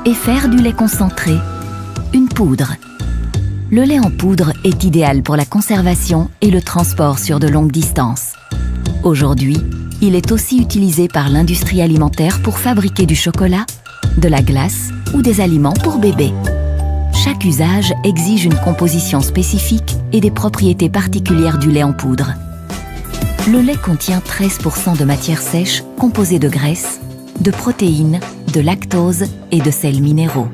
et faire du lait concentré, une poudre. Le lait en poudre est idéal pour la conservation et le transport sur de longues distances. Aujourd'hui, il est aussi utilisé par l'industrie alimentaire pour fabriquer du chocolat, de la glace ou des aliments pour bébés. Chaque usage exige une composition spécifique et des propriétés particulières du lait en poudre. Le lait contient 13% de matière sèche composée de graisse, de protéines, de lactose et de sels minéraux.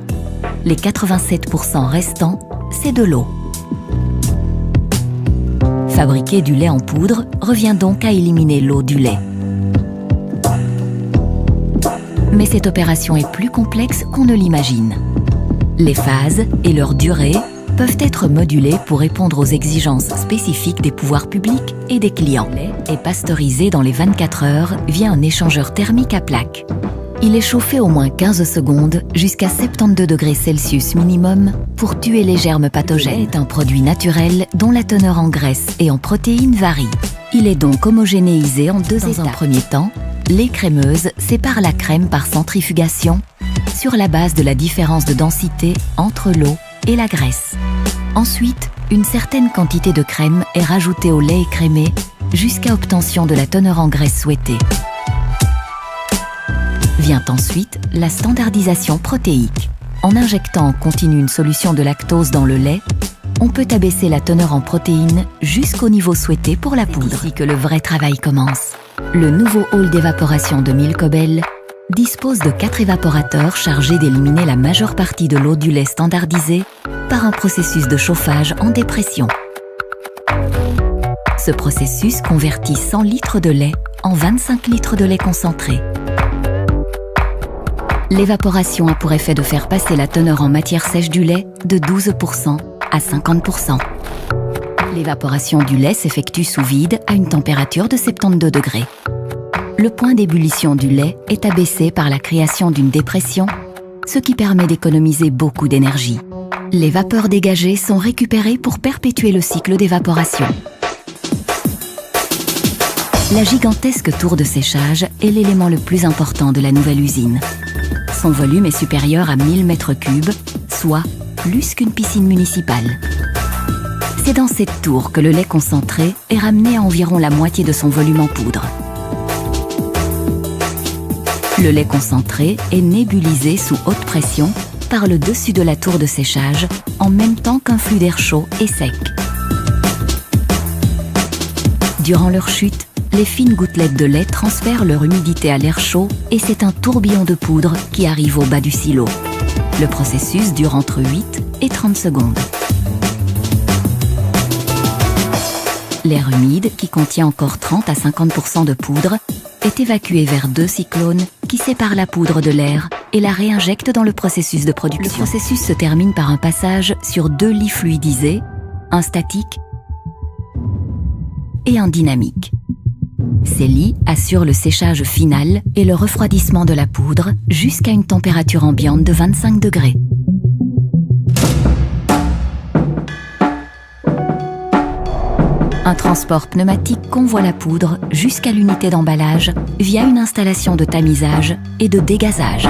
Les 87% restants, c'est de l'eau. Fabriquer du lait en poudre revient donc à éliminer l'eau du lait. Mais cette opération est plus complexe qu'on ne l'imagine. Les phases et leur durée peuvent être modulées pour répondre aux exigences spécifiques des pouvoirs publics et des clients. Le lait est pasteurisé dans les 24 heures via un échangeur thermique à plaques. Il est chauffé au moins 15 secondes jusqu'à 72 degrés Celsius minimum pour tuer les germes pathogènes. Le lait est un produit naturel dont la teneur en graisse et en protéines varie. Il est donc homogénéisé en deux étapes. Dans un premier temps, lait crémeuse sépare la crème par centrifugation sur la base de la différence de densité entre l'eau et la graisse. Ensuite, une certaine quantité de crème est rajoutée au lait écrémé jusqu'à obtention de la teneur en graisse souhaitée. Vient ensuite la standardisation protéique. En injectant en continu une solution de lactose dans le lait, on peut abaisser la teneur en protéines jusqu'au niveau souhaité pour la poudre. C'est ici que le vrai travail commence. Le nouveau hall d'évaporation de Milcobel dispose de 4 évaporateurs chargés d'éliminer la majeure partie de l'eau du lait standardisé par un processus de chauffage en dépression. Ce processus convertit 100 litres de lait en 25 litres de lait concentré. L'évaporation a pour effet de faire passer la teneur en matière sèche du lait de 12% à 50%. L'évaporation du lait s'effectue sous vide à une température de 72 degrés. Le point d'ébullition du lait est abaissé par la création d'une dépression, ce qui permet d'économiser beaucoup d'énergie. Les vapeurs dégagées sont récupérées pour perpétuer le cycle d'évaporation. La gigantesque tour de séchage est l'élément le plus important de la nouvelle usine. Son volume est supérieur à 1000 m3, soit plus qu'une piscine municipale. C'est dans cette tour que le lait concentré est ramené à environ la moitié de son volume en poudre. Le lait concentré est nébulisé sous haute pression par le dessus de la tour de séchage en même temps qu'un flux d'air chaud et sec. Durant leur chute, les fines gouttelettes de lait transfèrent leur humidité à l'air chaud et c'est un tourbillon de poudre qui arrive au bas du silo. Le processus dure entre 8 et 30 secondes. L'air humide, qui contient encore 30 à 50% de poudre, est évacué vers 2 cyclones qui séparent la poudre de l'air et la réinjectent dans le processus de production. Le processus se termine par un passage sur 2 lits fluidisés, un statique et un dynamique. Ces lits assurent le séchage final et le refroidissement de la poudre jusqu'à une température ambiante de 25 degrés. Un transport pneumatique convoie la poudre jusqu'à l'unité d'emballage via une installation de tamisage et de dégazage.